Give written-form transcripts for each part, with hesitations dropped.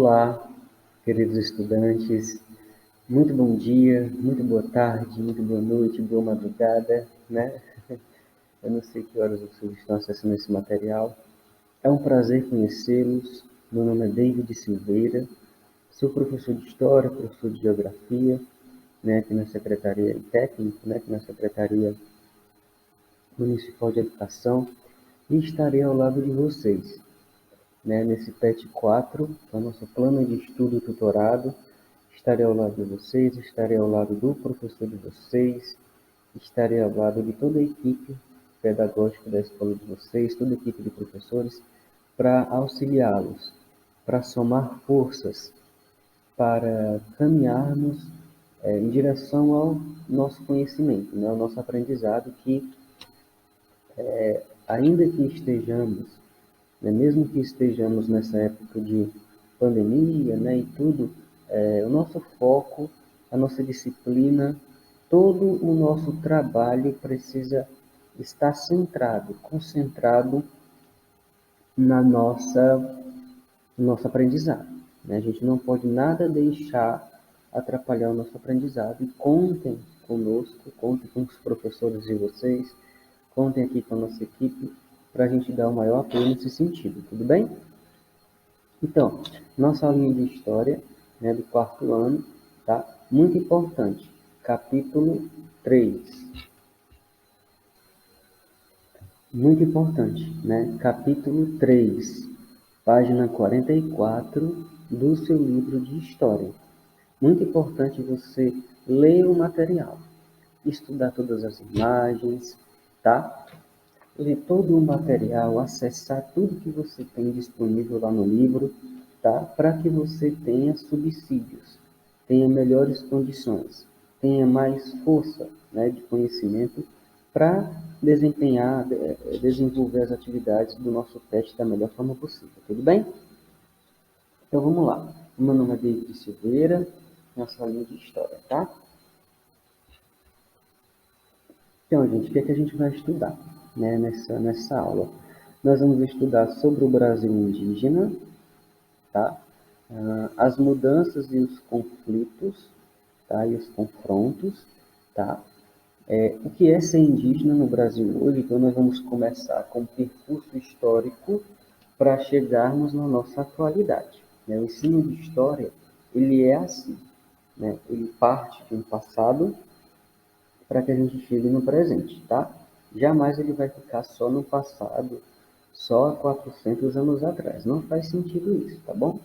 Olá, queridos estudantes, muito bom dia, muito boa tarde, muito boa noite, boa madrugada, né? Eu não sei que horas vocês estão acessando esse material. É um prazer conhecê-los. Meu nome é David Silveira, sou professor de História, professor de Geografia, né, aqui na Secretaria Técnica, né, aqui na Secretaria Municipal de Educação, e estarei ao lado de vocês, né, nesse PET 4, que é o nosso plano de estudo tutorado. Estarei ao lado de vocês, estarei ao lado do professor de vocês, estarei ao lado de toda a equipe pedagógica da escola de vocês, toda a equipe de professores, para auxiliá-los, para somar forças, para caminharmos em direção ao nosso conhecimento, né, ao nosso aprendizado, que ainda que estejamos, né, mesmo que estejamos nessa época de pandemia, né, e tudo, o nosso foco, a nossa disciplina, todo o nosso trabalho precisa estar centrado, concentrado na no nosso aprendizado, né? A gente não pode nada deixar atrapalhar o nosso aprendizado. E contem conosco, contem com os professores de vocês, contem aqui com a nossa equipe para a gente dar o maior apoio nesse sentido, tudo bem? Então, nossa aulinha de História, né, do quarto ano, tá? Muito importante, capítulo 3. Muito importante, né? Capítulo 3, página 44 do seu livro de História. Muito importante você ler o material, estudar todas as imagens, tá? Ler todo o material, acessar tudo que você tem disponível lá no livro, tá? Para que você tenha subsídios, tenha melhores condições, tenha mais força, né, de conhecimento para desenvolver as atividades do nosso PET da melhor forma possível, tudo bem? Então vamos lá. O meu nome é David Silveira, nossa aula de História, tá? Então, gente, o que é que a gente vai estudar, né, nessa aula? Nós vamos estudar sobre o Brasil indígena, tá? As mudanças e os conflitos, tá? E os confrontos, tá? O que é ser indígena no Brasil hoje? Então, nós vamos começar com o percurso histórico para chegarmos na nossa atualidade, né? O ensino de história, ele é assim, né? Ele parte de um passado para que a gente chegue no presente, tá? Jamais ele vai ficar só no passado, só há 400 anos atrás. Não faz sentido isso, tá bom?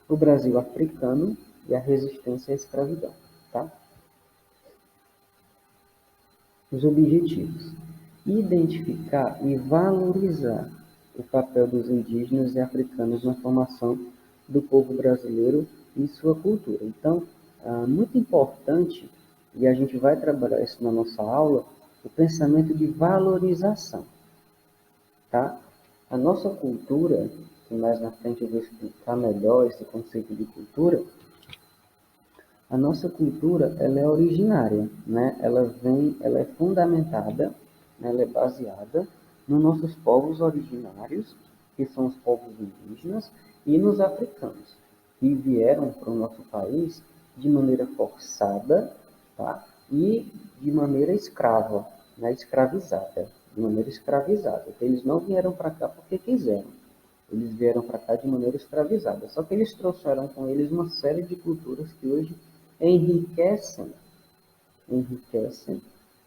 O Brasil africano e a resistência à escravidão, tá? Os objetivos: identificar e valorizar o papel dos indígenas e africanos na formação do povo brasileiro e sua cultura. Então, muito importante, e a gente vai trabalhar isso na nossa aula, o pensamento de valorização, tá? A nossa cultura, que mais na frente eu vou explicar melhor esse conceito de cultura, a nossa cultura, ela é originária, né? Ela é fundamentada, né? Ela é baseada nos nossos povos originários, que são os povos indígenas, e nos africanos, que vieram para o nosso país de maneira forçada, tá? E de maneira escrava, né? Escravizada, de maneira escravizada. Então, eles não vieram para cá porque quiseram. Eles vieram para cá de maneira escravizada. Só que eles trouxeram com eles uma série de culturas que hoje enriquecem, enriquecem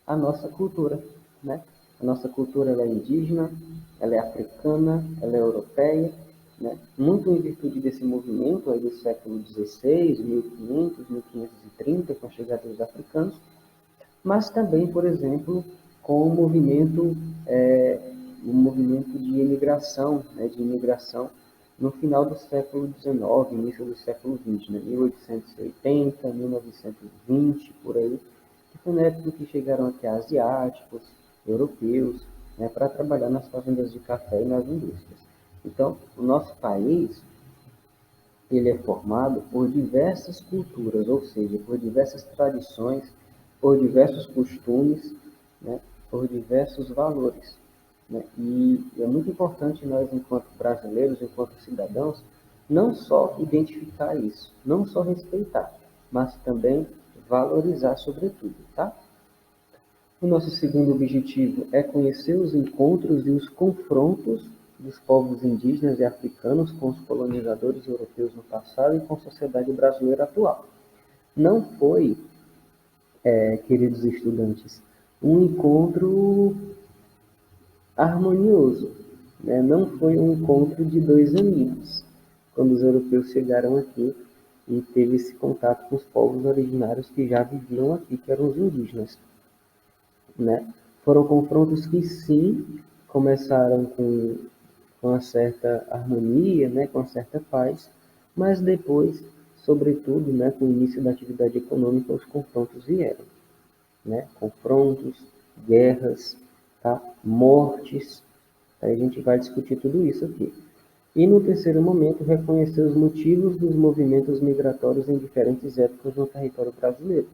a nossa cultura, né? A nossa cultura ela é indígena, ela é africana, ela é europeia, né? Muito em virtude desse movimento aí do século XVI, 1500, 1530, com a chegada dos africanos, mas também, por exemplo, com o movimento de imigração, né, no final do século XIX, início do século XX, né, 1880, 1920, por aí, que foi na época que chegaram aqui asiáticos, europeus, né, para trabalhar nas fazendas de café e nas indústrias. Então, o nosso país, ele é formado por diversas culturas, ou seja, por diversas tradições, por diversos costumes, né, por diversos valores, né? E é muito importante nós, enquanto brasileiros, enquanto cidadãos, Não só identificar isso, não só respeitar, mas também valorizar sobretudo, tá? O nosso segundo objetivo é conhecer os encontros e os confrontos dos povos indígenas e africanos com os colonizadores europeus no passado e com a sociedade brasileira atual. Não foi, queridos estudantes, um encontro harmonioso, né? Não foi um encontro de dois amigos, quando os europeus chegaram aqui e teve esse contato com os povos originários que já viviam aqui, que eram os indígenas, né? Foram confrontos que sim começaram com uma certa harmonia, né, com uma certa paz, mas depois, sobretudo, né, com o início da atividade econômica, os confrontos vieram, né? Confrontos, guerras, tá? Mortes. Aí a gente vai discutir tudo isso aqui. E no terceiro momento, reconhecer os motivos dos movimentos migratórios em diferentes épocas no território brasileiro.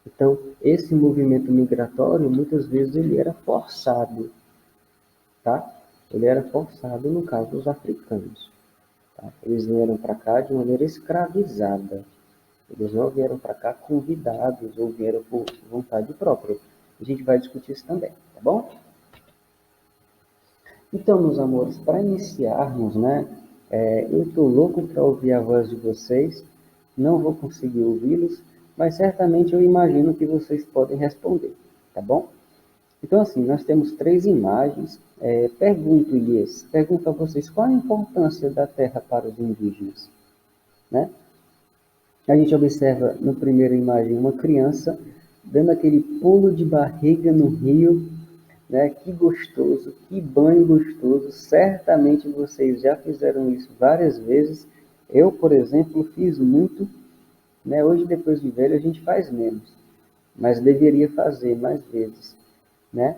Então, esse movimento migratório, muitas vezes, ele era forçado, tá? Ele era forçado no caso dos africanos. Tá? Eles vieram para cá de maneira escravizada. Eles não vieram para cá convidados ou vieram por vontade própria. A gente vai discutir isso também, tá bom? Então, meus amores, para iniciarmos, né? Eu estou louco para ouvir a voz de vocês. Não vou conseguir ouvi-los, mas certamente eu imagino que vocês podem responder, tá bom? Então, assim, nós temos três imagens. Pergunto a vocês qual a importância da terra para os indígenas, né? A gente observa na primeira imagem uma criança dando aquele pulo de barriga no rio, né? Que gostoso, que banho gostoso. Certamente vocês já fizeram isso várias vezes. Eu, por exemplo, fiz muito, né? Hoje, depois de velho, a gente faz menos, mas deveria fazer mais vezes, né?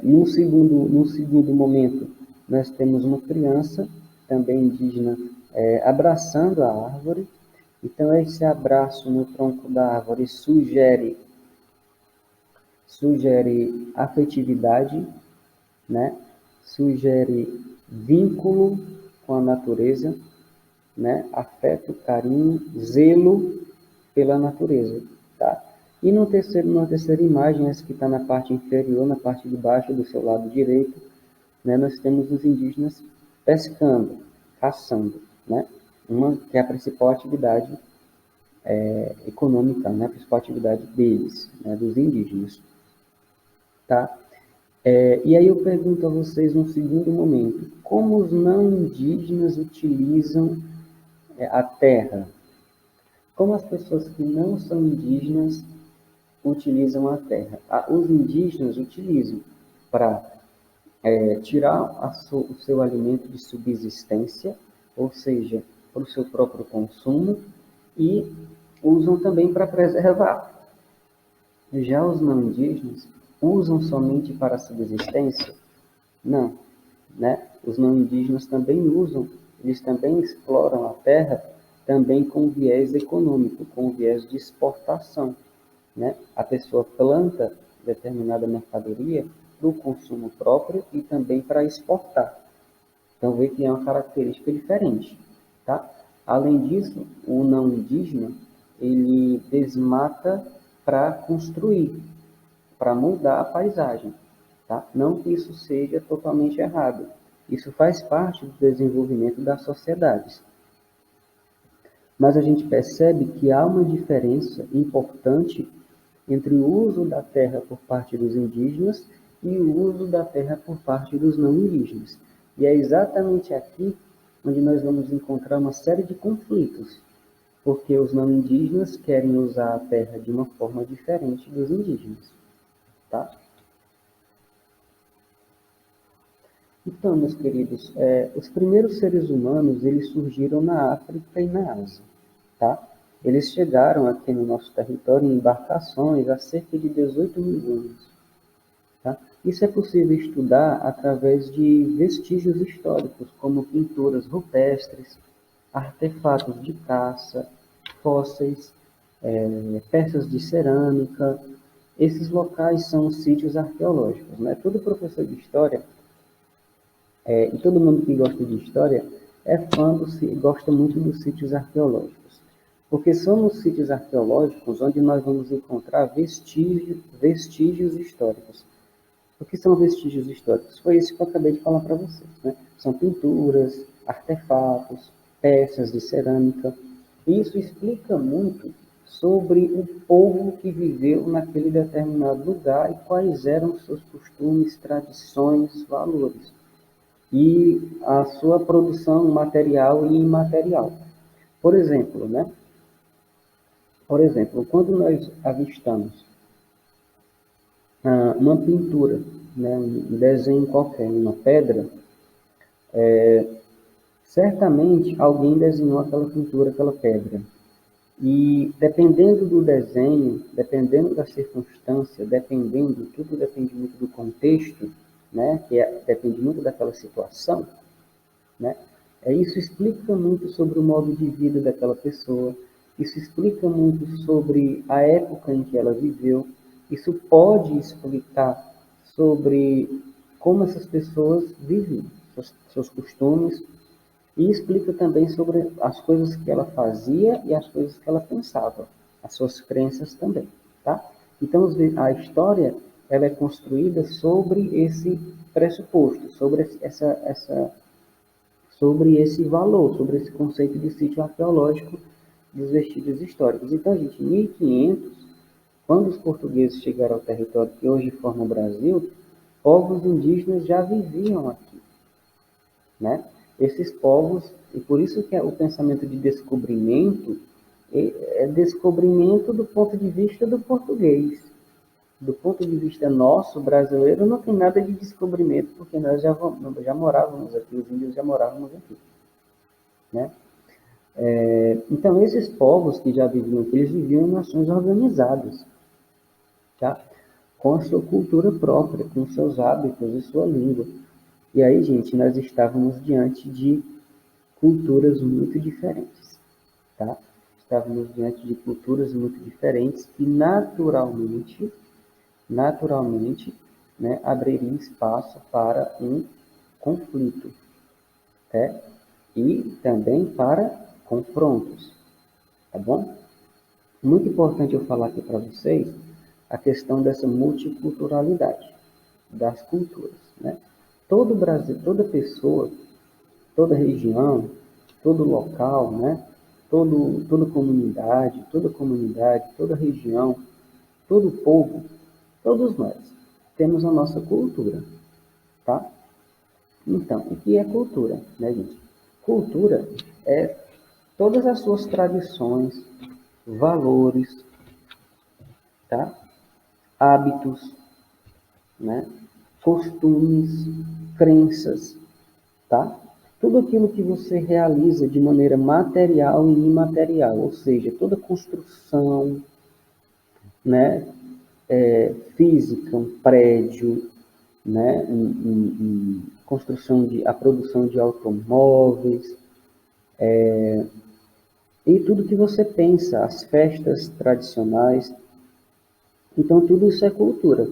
Num segundo momento, nós temos uma criança, também indígena, abraçando a árvore. Então, esse abraço no tronco da árvore sugere afetividade, né? Sugere vínculo com a natureza, né? Afeto, carinho, zelo pela natureza, tá? E na terceira imagem, essa que está na parte inferior, na parte de baixo do seu lado direito, né, nós temos os indígenas pescando, caçando, né? Uma que é a principal atividade econômica, né? A principal atividade deles, né? Dos indígenas, tá? E aí eu pergunto a vocês no segundo momento, como os não indígenas utilizam a terra? Como as pessoas que não são indígenas utilizam a terra? Os indígenas utilizam para tirar o seu alimento de subsistência, ou seja, para o seu próprio consumo, e usam também para preservar. Já os não indígenas usam somente para a subsistência? Não, né? Os não indígenas também usam, eles também exploram a terra também com viés econômico, com viés de exportação, né? A pessoa planta determinada mercadoria para o consumo próprio e também para exportar. Então, vê que é uma característica diferente, tá? Além disso, o não indígena, ele desmata para construir, para mudar a paisagem, tá? Não que isso seja totalmente errado. Isso faz parte do desenvolvimento das sociedades. Mas a gente percebe que há uma diferença importante entre o uso da terra por parte dos indígenas e o uso da terra por parte dos não indígenas. E é exatamente aqui onde nós vamos encontrar uma série de conflitos, porque os não indígenas querem usar a terra de uma forma diferente dos indígenas, tá? Então, meus queridos, os primeiros seres humanos, eles surgiram na África e na Ásia, tá? Eles chegaram aqui no nosso território em embarcações há cerca de 18 mil anos. Tá? Isso é possível estudar através de vestígios históricos, como pinturas rupestres, artefatos de caça, fósseis, peças de cerâmica. Esses locais são sítios arqueológicos, né? Todo professor de história E todo mundo que gosta de história gosta muito dos sítios arqueológicos, porque são nos sítios arqueológicos onde nós vamos encontrar vestígios históricos. O que são vestígios históricos? Foi isso que eu acabei de falar para vocês, né? São pinturas, artefatos, peças de cerâmica. E isso explica muito sobre o povo que viveu naquele determinado lugar e quais eram os seus costumes, tradições, valores e a sua produção material e imaterial. Por exemplo, né? Por exemplo, quando nós avistamos uma pintura, né, um desenho qualquer, uma pedra, certamente alguém desenhou aquela pintura, aquela pedra. E dependendo do desenho, dependendo da circunstância, tudo depende muito do contexto, né, depende muito daquela situação, né? Isso explica muito sobre o modo de vida daquela pessoa, isso explica muito sobre a época em que ela viveu, isso pode explicar sobre como essas pessoas vivem, seus costumes, e explica também sobre as coisas que ela fazia e as coisas que ela pensava, as suas crenças também, tá? Então, a história ela é construída sobre esse pressuposto, sobre esse valor, sobre esse conceito de sítio arqueológico dos vestígios históricos. Então, gente, em 1500, quando os portugueses chegaram ao território que hoje forma o Brasil, povos indígenas já viviam aqui, né? Esses povos, e por isso que o pensamento de descobrimento é descobrimento do ponto de vista do português. Do ponto de vista nosso, brasileiro, não tem nada de descobrimento, porque nós já morávamos aqui, os índios já morávamos aqui, né? Então, esses povos que já viviam aqui, eles viviam em nações organizadas, tá? Com a sua cultura própria, com seus hábitos e sua língua. E aí, gente, nós estávamos diante de culturas muito diferentes, tá? Estávamos diante de culturas muito diferentes que naturalmente, né, abriria espaço para um conflito, né? E também para confrontos, tá bom? Muito importante eu falar aqui para vocês a questão dessa multiculturalidade das culturas, né? Todo Brasil, toda pessoa, toda região, todo local, né? Toda comunidade, toda região, todo povo, todos nós temos a nossa cultura, tá? Então, o que é cultura, né, gente? Cultura é todas as suas tradições, valores, tá? Hábitos, né? Costumes, crenças, tá? Tudo aquilo que você realiza de maneira material e imaterial, ou seja, toda construção, né? Física, um prédio, né? A produção de automóveis, e tudo que você pensa, as festas tradicionais. Então, tudo isso é cultura.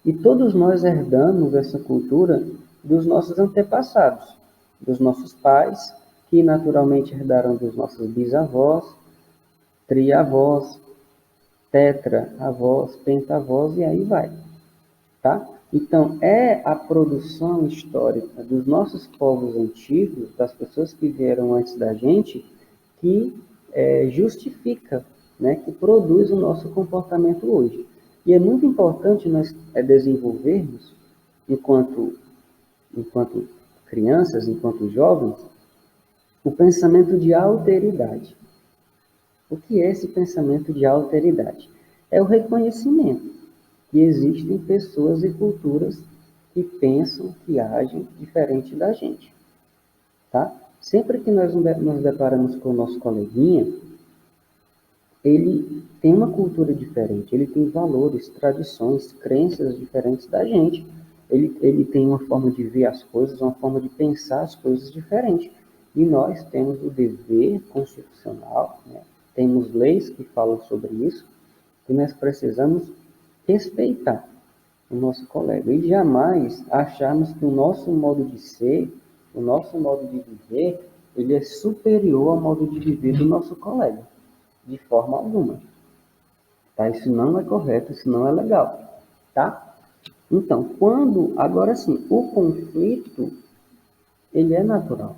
E todos nós herdamos essa cultura dos nossos antepassados, dos nossos pais, que naturalmente herdaram dos nossos bisavós, triavós, tetra-avós, pentavós e aí vai, tá? Então, é a produção histórica dos nossos povos antigos, das pessoas que vieram antes da gente, que justifica, né, que produz o nosso comportamento hoje. E é muito importante nós desenvolvermos, enquanto crianças, enquanto jovens, o pensamento de alteridade. O que é esse pensamento de alteridade? É o reconhecimento que existem pessoas e culturas que pensam, que agem diferente da gente, tá? Sempre que nós nos deparamos com o nosso coleguinha, ele tem uma cultura diferente, ele tem valores, tradições, crenças diferentes da gente. Ele tem uma forma de ver as coisas, uma forma de pensar as coisas diferente. E nós temos o dever constitucional, né? Temos leis que falam sobre isso, que nós precisamos respeitar, o nosso colega. E jamais acharmos que o nosso modo de ser, o nosso modo de viver, ele é superior ao modo de viver do nosso colega, de forma alguma. Tá? Isso não é correto, isso não é legal. Tá? Então, agora sim, o conflito, ele é natural.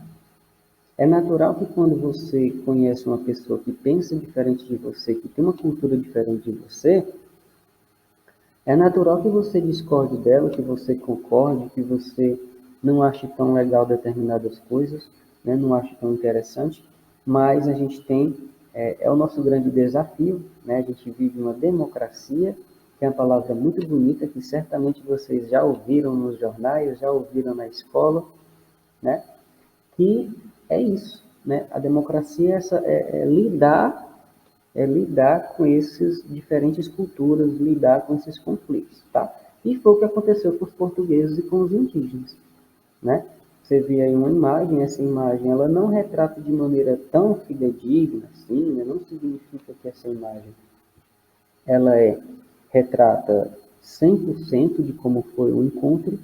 É natural que quando você conhece uma pessoa que pensa diferente de você, que tem uma cultura diferente de você, é natural que você discorde dela, que você concorde, que você não ache tão legal determinadas coisas, né? Não ache tão interessante, mas a gente tem, é o nosso grande desafio, né? A gente vive uma democracia, que é uma palavra muito bonita, que certamente vocês já ouviram nos jornais, já ouviram na escola, né? Que é isso, né? A democracia é lidar com essas diferentes culturas, lidar com esses conflitos, tá? E foi o que aconteceu com os portugueses e com os indígenas, né? Você vê aí uma imagem, essa imagem ela não retrata de maneira tão fidedigna assim, né? Não significa que essa imagem ela retrata 100% de como foi o encontro,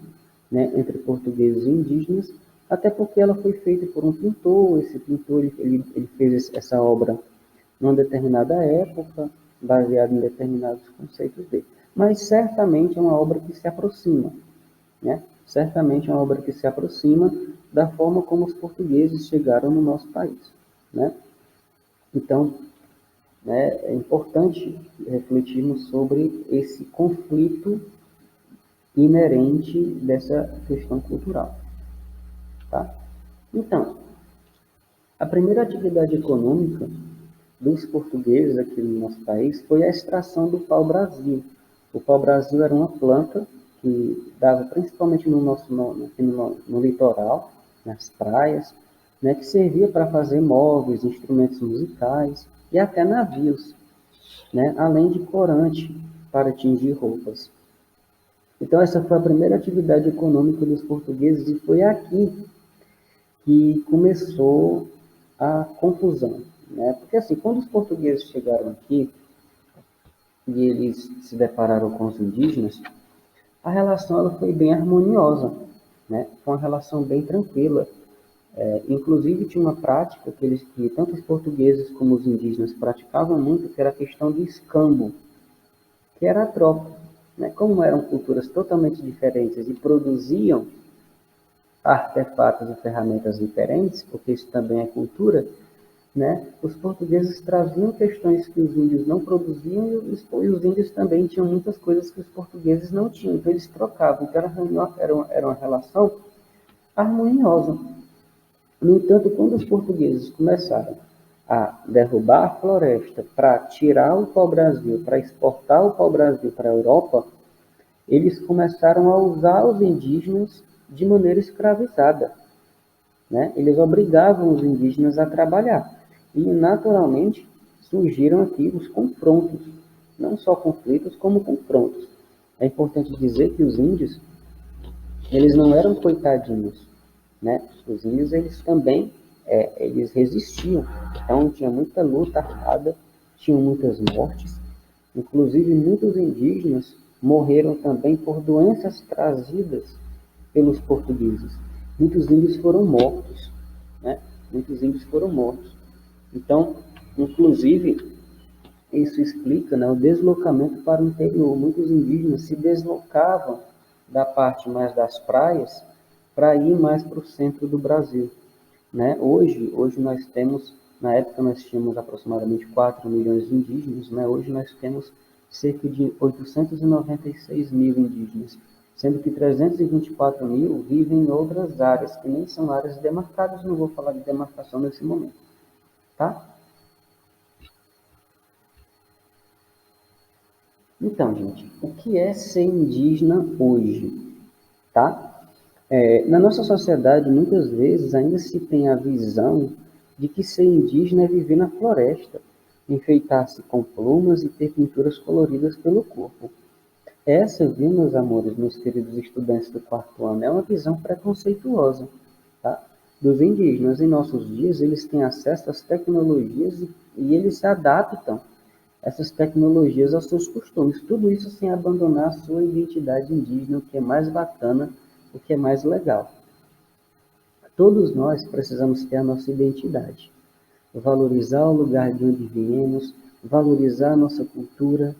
né, entre portugueses e indígenas, até porque ela foi feita por um pintor, esse pintor ele fez essa obra numa determinada época, baseado em determinados conceitos dele. Mas certamente é uma obra que se aproxima, né? Certamente é uma obra que se aproxima da forma como os portugueses chegaram no nosso país, né? Então, né, é importante refletirmos sobre esse conflito inerente dessa questão cultural, tá? Então, a primeira atividade econômica dos portugueses aqui no nosso país foi a extração do pau-brasil. O pau-brasil era uma planta que dava principalmente no litoral, nas praias, né, que servia para fazer móveis, instrumentos musicais e até navios, né, além de corante para tingir roupas. Então, essa foi a primeira atividade econômica dos portugueses e foi aqui que começou a confusão, né? Porque assim, quando os portugueses chegaram aqui e eles se depararam com os indígenas, a relação ela foi bem harmoniosa, né? Foi uma relação bem tranquila. Inclusive tinha uma prática que tanto os portugueses como os indígenas praticavam muito, que era a questão do escambo, que era a troca, né? Como eram culturas totalmente diferentes e produziam artefatos e ferramentas diferentes, porque isso também é cultura, né? Os portugueses traziam questões que os índios não produziam e os índios também tinham muitas coisas que os portugueses não tinham, então eles trocavam, então era uma relação harmoniosa. No entanto, quando os portugueses começaram a derrubar a floresta para tirar o pau-brasil, para exportar o pau-brasil para a Europa, eles começaram a usar os indígenas de maneira escravizada, né? Eles obrigavam os indígenas a trabalhar. E, naturalmente, surgiram aqui os confrontos, não só conflitos, como confrontos. É importante dizer que os índios, eles não eram coitadinhos, né? Os índios, eles também, eles resistiam. Então, tinha muita luta armada, tinham muitas mortes. Inclusive, muitos indígenas morreram também por doenças trazidas pelos portugueses. Muitos índios foram mortos, né? Muitos índios foram mortos. Então, inclusive, isso explica, né, o deslocamento para o interior. Muitos indígenas se deslocavam da parte mais das praias para ir mais para o centro do Brasil, né? Hoje nós temos, na época nós tínhamos aproximadamente 4 milhões de indígenas, né? Hoje nós temos cerca de 896 mil indígenas, sendo que 324 mil vivem em outras áreas, que nem são áreas demarcadas, não vou falar de demarcação nesse momento, tá? Então, gente, o que é ser indígena hoje, tá? Na nossa sociedade, muitas vezes, ainda se tem a visão de que ser indígena é viver na floresta, enfeitar-se com plumas e ter pinturas coloridas pelo corpo. Essa, viu, meus amores, meus queridos estudantes do quarto ano, é uma visão preconceituosa, tá? Dos indígenas. Em nossos dias, eles têm acesso às tecnologias e eles se adaptam, essas tecnologias aos seus costumes. Tudo isso sem abandonar a sua identidade indígena, o que é mais bacana, o que é mais legal. Todos nós precisamos ter a nossa identidade, valorizar o lugar de onde viemos, valorizar a nossa cultura,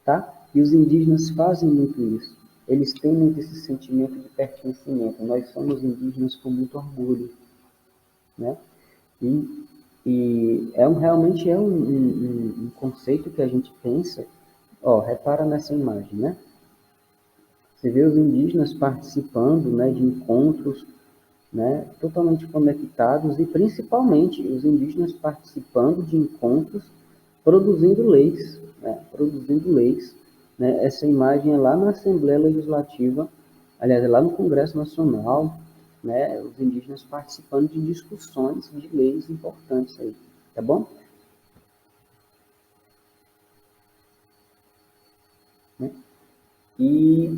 tá? E os indígenas fazem muito isso. Eles têm muito esse sentimento de pertencimento. Nós somos indígenas com muito orgulho, né? E, realmente é um conceito que a gente pensa. Ó, repara nessa imagem, né? Você vê os indígenas participando, né, de encontros, né, totalmente conectados, e principalmente os indígenas participando de encontros produzindo leis, né, produzindo leis, né. Essa imagem é lá na Assembleia Legislativa, aliás, é lá no Congresso Nacional, né, os indígenas participando de discussões de leis importantes aí, tá bom? Né? E,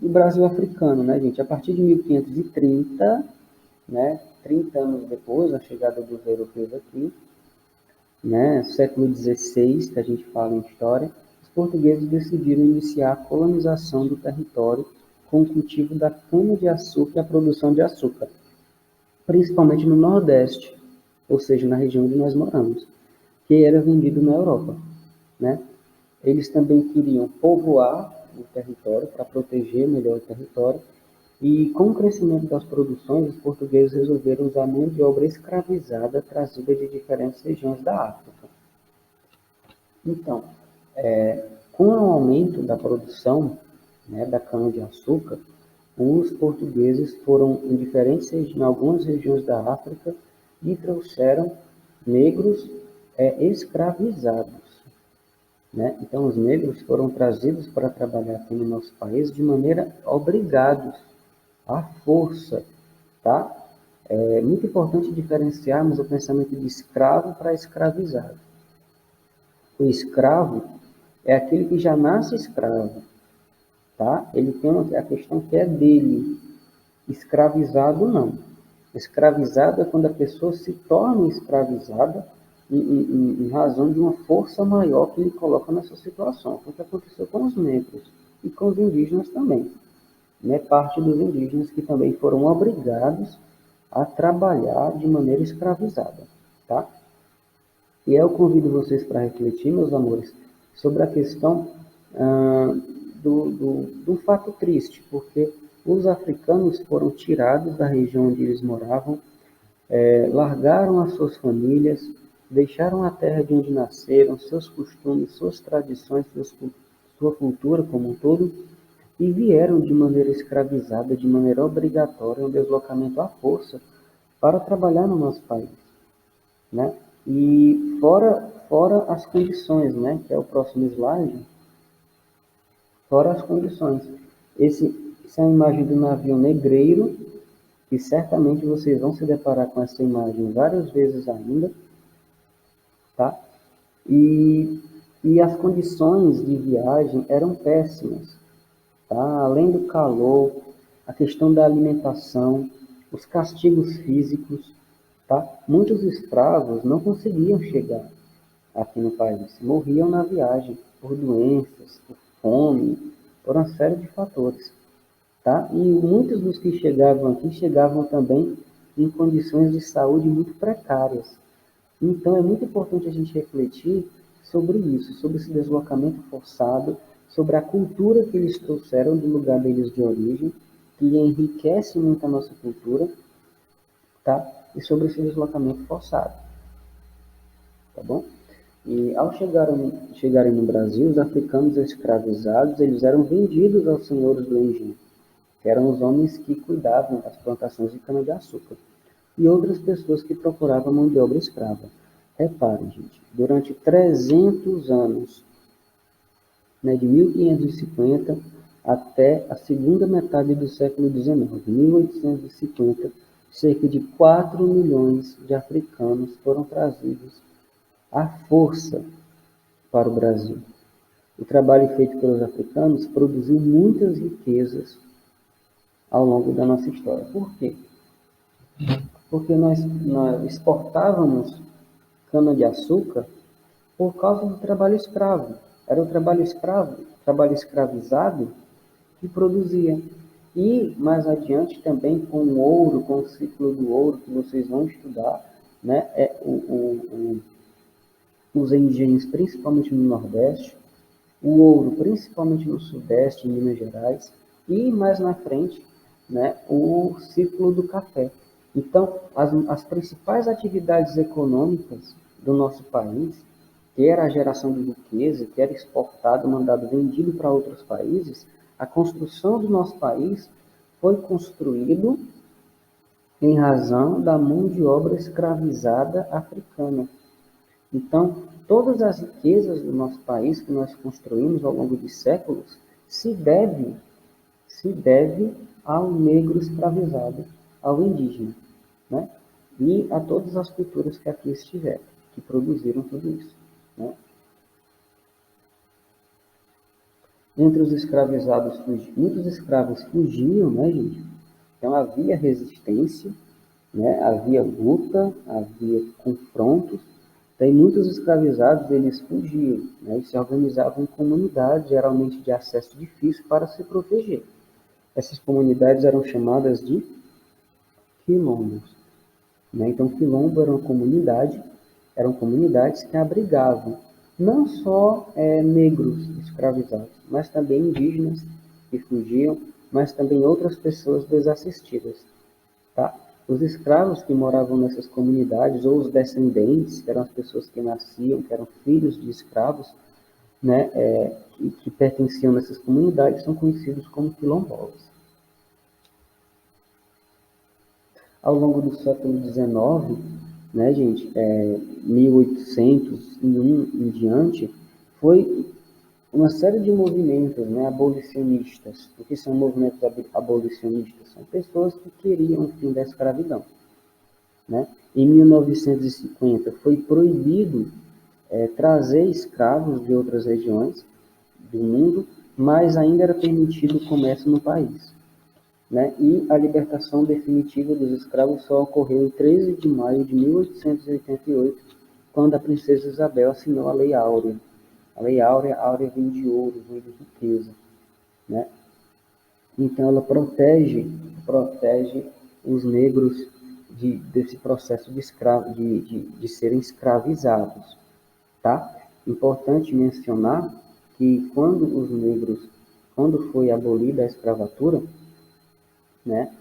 o Brasil africano, né, gente? A partir de 1530, né, 30 anos depois da chegada dos europeus aqui, né, século XVI, que a gente fala em história, os portugueses decidiram iniciar a colonização do território com o cultivo da cana-de-açúcar e a produção de açúcar, principalmente no Nordeste, ou seja, na região onde nós moramos, que era vendido na Europa, né? Eles também queriam povoar o território para proteger melhor o território. E com o crescimento das produções, os portugueses resolveram usar mão de obra escravizada trazida de diferentes regiões da África. Então, com o aumento da produção, né, da cana-de-açúcar, os portugueses foram em algumas regiões da África e trouxeram negros escravizados. Né? Então, os negros foram trazidos para trabalhar aqui no nosso país de maneira obrigados, à força, tá? É muito importante diferenciarmos o pensamento de escravo para escravizado. O escravo é aquele que já nasce escravo, tá? Ele tem a questão que é dele. Escravizado, não. Escravizado é quando a pessoa se torna escravizada em razão de uma força maior que lhe coloca nessa situação. Foi o que aconteceu com os negros e com os indígenas também. Né? Parte dos indígenas que também foram obrigados a trabalhar de maneira escravizada. Tá? E eu convido vocês para refletir, meus amores, sobre a questão do fato triste, porque os africanos foram tirados da região onde eles moravam, largaram as suas famílias, deixaram a terra de onde nasceram, seus costumes, suas tradições, sua cultura como um todo, e vieram de maneira escravizada, de maneira obrigatória, um deslocamento à força, para trabalhar no nosso país. Né? E fora as condições, né, que é o próximo slide, fora as condições. Essa é a imagem do navio negreiro, que certamente vocês vão se deparar com essa imagem várias vezes ainda, tá? E as condições de viagem eram péssimas, tá? Além do calor, a questão da alimentação, os castigos físicos, tá? Muitos escravos não conseguiam chegar aqui no país, morriam na viagem por doenças, por fome, por uma série de fatores, tá? E muitos dos que chegavam aqui chegavam também em condições de saúde muito precárias. Então é muito importante a gente refletir sobre isso, sobre esse deslocamento forçado, sobre a cultura que eles trouxeram do lugar deles de origem, que enriquece muito a nossa cultura, tá? E sobre esse deslocamento forçado, tá bom? E ao chegarem no Brasil, os africanos escravizados, eles eram vendidos aos senhores do engenho, que eram os homens que cuidavam das plantações de cana-de-açúcar, e outras pessoas que procuravam mão de obra escrava. Reparem, gente, durante 300 anos, né, de 1550 até a segunda metade do século XIX, 1850, cerca de 4 milhões de africanos foram trazidos à força para o Brasil. O trabalho feito pelos africanos produziu muitas riquezas ao longo da nossa história. Por quê? Porque nós exportávamos cana-de-açúcar por causa do trabalho escravo. Era o trabalho escravo, trabalho escravizado que produzia. E mais adiante também com o ouro, com o ciclo do ouro que vocês vão estudar, né? Os engenhos, principalmente no Nordeste, o ouro, principalmente no Sudeste, em Minas Gerais, e mais na frente, né, o ciclo do café. Então, as principais atividades econômicas do nosso país, que era a geração de riqueza, que era exportado, mandado, vendido para outros países, a construção do nosso país foi construído em razão da mão de obra escravizada africana. Então, todas as riquezas do nosso país que nós construímos ao longo de séculos se deve ao negro escravizado, ao indígena, né? E a todas as culturas que aqui estiveram, que produziram tudo isso, né? Entre os escravizados, muitos escravos fugiam, né, gente? Então havia resistência, né? Havia luta, havia confrontos. Tem muitos escravizados, eles fugiam, né? E se organizavam em comunidades, geralmente de acesso difícil, para se proteger. Essas comunidades eram chamadas de quilombos, né? Então, quilombo eram comunidades que abrigavam não só negros escravizados, mas também indígenas que fugiam, mas também outras pessoas desassistidas, tá? Os escravos que moravam nessas comunidades, ou os descendentes, que eram as pessoas que nasciam, que eram filhos de escravos, né, que pertenciam nessas comunidades, são conhecidos como quilombolas. Ao longo do século XIX, né, gente, 1801 em diante, foi uma série de movimentos, né, abolicionistas. O que são movimentos abolicionistas? São pessoas que queriam o fim da escravidão, né? Em 1950 foi proibido trazer escravos de outras regiões do mundo, mas ainda era permitido o comércio no país, né? E a libertação definitiva dos escravos só ocorreu em 13 de maio de 1888, quando a princesa Isabel assinou a Lei Áurea. A Lei Áurea, áurea vem de ouro, vem de riqueza, né? Então ela protege os negros desse processo de serem escravizados, tá? Importante mencionar que quando foi abolida a escravatura, né,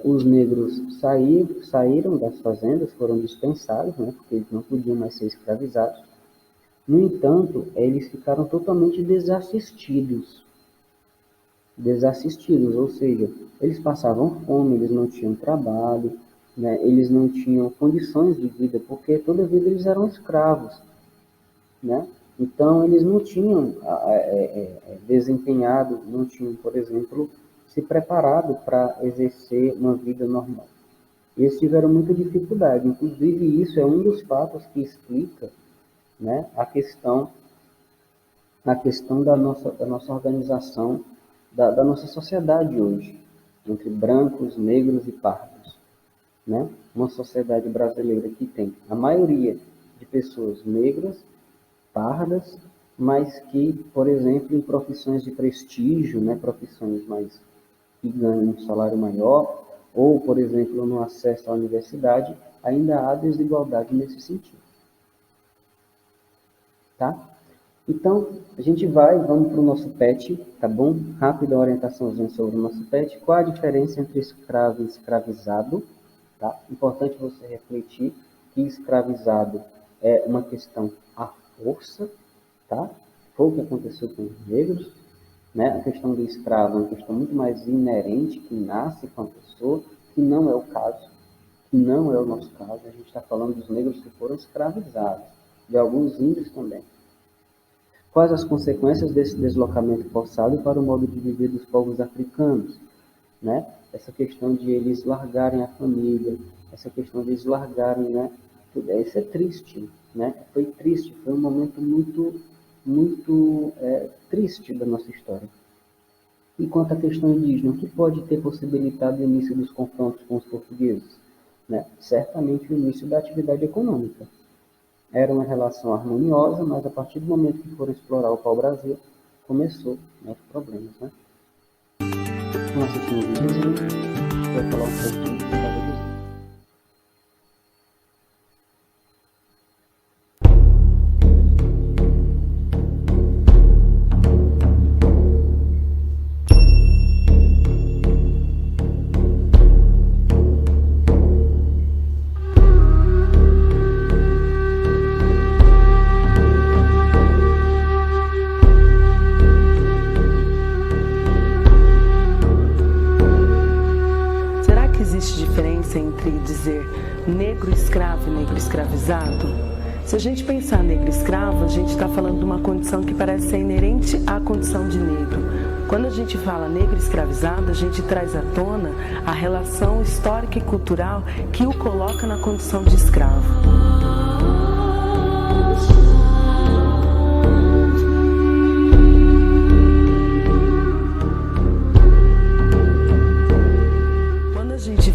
os negros saíram das fazendas, foram dispensados, né, porque eles não podiam mais ser escravizados. No entanto, eles ficaram totalmente desassistidos, ou seja, eles passavam fome, eles não tinham trabalho, né, eles não tinham condições de vida, porque toda a vida eles eram escravos, né? Então, eles não tinham desempenhado, não tinham, por exemplo, se preparado para exercer uma vida normal. Eles tiveram muita dificuldade, inclusive isso é um dos fatos que explica, né, a questão da nossa organização, da nossa sociedade hoje, entre brancos, negros e pardos, né? Uma sociedade brasileira que tem a maioria de pessoas negras, pardas, mas que, por exemplo, em profissões de prestígio, né, profissões mais que ganham um salário maior, ou, por exemplo, no acesso à universidade, ainda há desigualdade nesse sentido, tá? Então, vamos para o nosso PET, tá bom? Rápida orientaçãozinha sobre o nosso PET. Qual a diferença entre escravo e escravizado? Tá? Importante você refletir que escravizado é uma questão à força, tá? Foi o que aconteceu com os negros, né? A questão do escravo é uma questão muito mais inerente, que nasce com a pessoa, que não é o caso, que não é o nosso caso. A gente está falando dos negros que foram escravizados, de alguns índios também. Quais as consequências desse deslocamento forçado para o modo de viver dos povos africanos, né? Essa questão de eles largarem a família, essa questão de eles largarem, né? Isso é triste, né? Foi triste, foi um momento muito triste da nossa história. E quanto à questão indígena, o que pode ter possibilitado o início dos confrontos com os portugueses? Né? Certamente o início da atividade econômica. Era uma relação harmoniosa, mas a partir do momento que foram explorar o pau-brasil, começou, né, os problemas, né? Vamos assistir um videozinho, vai falar um pouquinho por causa disso. Será que existe diferença entre dizer negro escravo e negro escravizado? Se a gente pensar negro escravo, a gente está falando de uma condição que parece ser inerente à condição de negro. Quando a gente fala negro escravizado, a gente traz à tona a relação histórica e cultural que o coloca na condição de escravo.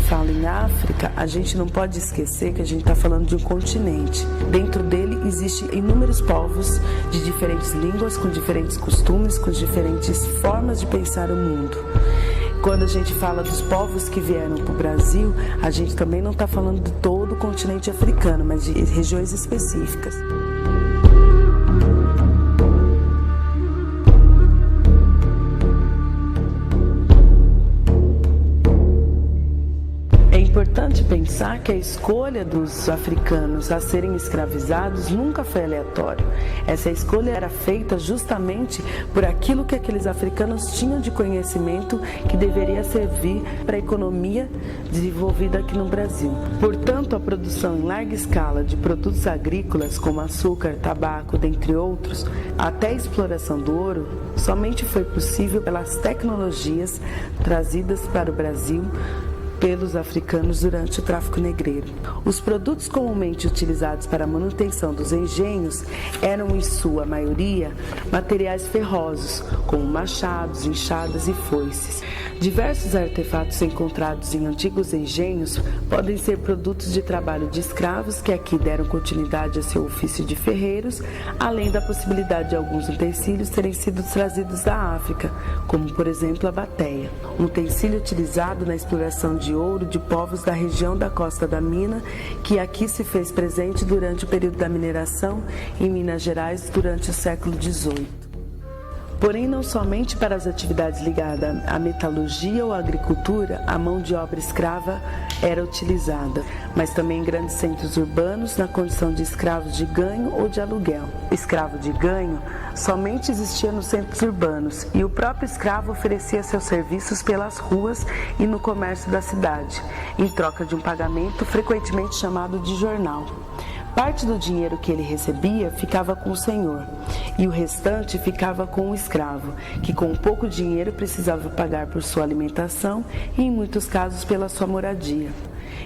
Fala em África, a gente não pode esquecer que a gente está falando de um continente. Dentro dele existem inúmeros povos de diferentes línguas, com diferentes costumes, com diferentes formas de pensar o mundo. Quando a gente fala dos povos que vieram para o Brasil, a gente também não está falando de todo o continente africano, mas de regiões específicas. É importante pensar que a escolha dos africanos a serem escravizados nunca foi aleatória. Essa escolha era feita justamente por aquilo que aqueles africanos tinham de conhecimento que deveria servir para a economia desenvolvida aqui no Brasil. Portanto, a produção em larga escala de produtos agrícolas como açúcar, tabaco, dentre outros, até a exploração do ouro, somente foi possível pelas tecnologias trazidas para o Brasil pelos africanos durante o tráfico negreiro. Os produtos comumente utilizados para a manutenção dos engenhos eram, em sua maioria, materiais ferrosos, como machados, enxadas e foices. Diversos artefatos encontrados em antigos engenhos podem ser produtos de trabalho de escravos que aqui deram continuidade a seu ofício de ferreiros, além da possibilidade de alguns utensílios terem sido trazidos da África, como, por exemplo, a bateia, um utensílio utilizado na exploração de ouro de povos da região da Costa da Mina, que aqui se fez presente durante o período da mineração em Minas Gerais durante o século XVIII. Porém, não somente para as atividades ligadas à metalurgia ou à agricultura, a mão de obra escrava era utilizada, mas também em grandes centros urbanos na condição de escravos de ganho ou de aluguel. O escravo de ganho somente existia nos centros urbanos e o próprio escravo oferecia seus serviços pelas ruas e no comércio da cidade, em troca de um pagamento frequentemente chamado de jornal. Parte do dinheiro que ele recebia ficava com o senhor e o restante ficava com o escravo, que com pouco dinheiro precisava pagar por sua alimentação e, em muitos casos, pela sua moradia.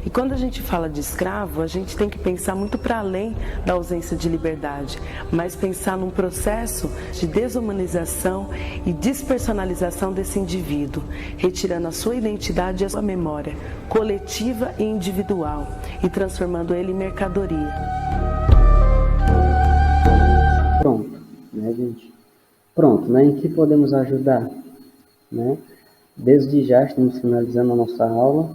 E quando a gente fala de escravo, a gente tem que pensar muito para além da ausência de liberdade, mas pensar num processo de desumanização e despersonalização desse indivíduo, retirando a sua identidade e a sua memória coletiva e individual e transformando ele em mercadoria. Pronto, né, gente? Pronto, né? Em que podemos ajudar, né? Desde já estamos finalizando a nossa aula.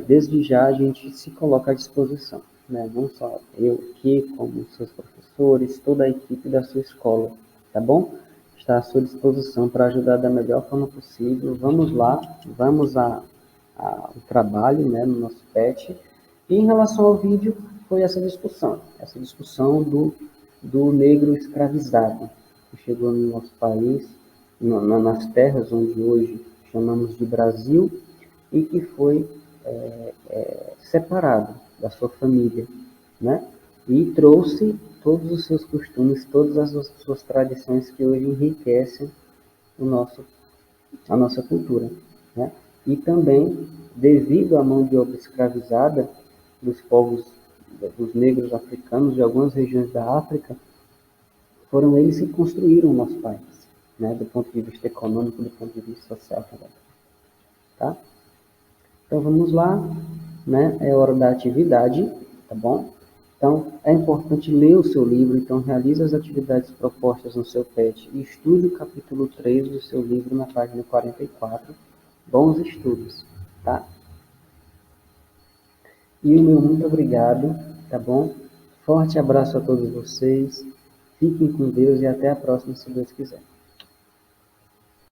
Desde já a gente se coloca à disposição, né? Não só eu aqui, como seus professores, toda a equipe da sua escola, tá bom? Está à sua disposição para ajudar da melhor forma possível. Vamos lá, vamos ao trabalho, né, no nosso PET. E em relação ao vídeo, foi essa discussão do negro escravizado, que chegou no nosso país, nas terras onde hoje chamamos de Brasil, e que foi separado da sua família, né? E trouxe todos os seus costumes, todas as suas tradições que hoje enriquecem a nossa cultura, né? E também, devido à mão de obra escravizada dos povos, dos negros africanos de algumas regiões da África, foram eles que construíram o nosso país, né? Do ponto de vista econômico, do ponto de vista social também, tá? Então vamos lá, né? É hora da atividade, tá bom? Então, é importante ler o seu livro, então realize as atividades propostas no seu PET e estude o capítulo 3 do seu livro na página 44. Bons estudos, tá? E o meu muito obrigado, tá bom? Forte abraço a todos vocês, fiquem com Deus e até a próxima, se Deus quiser.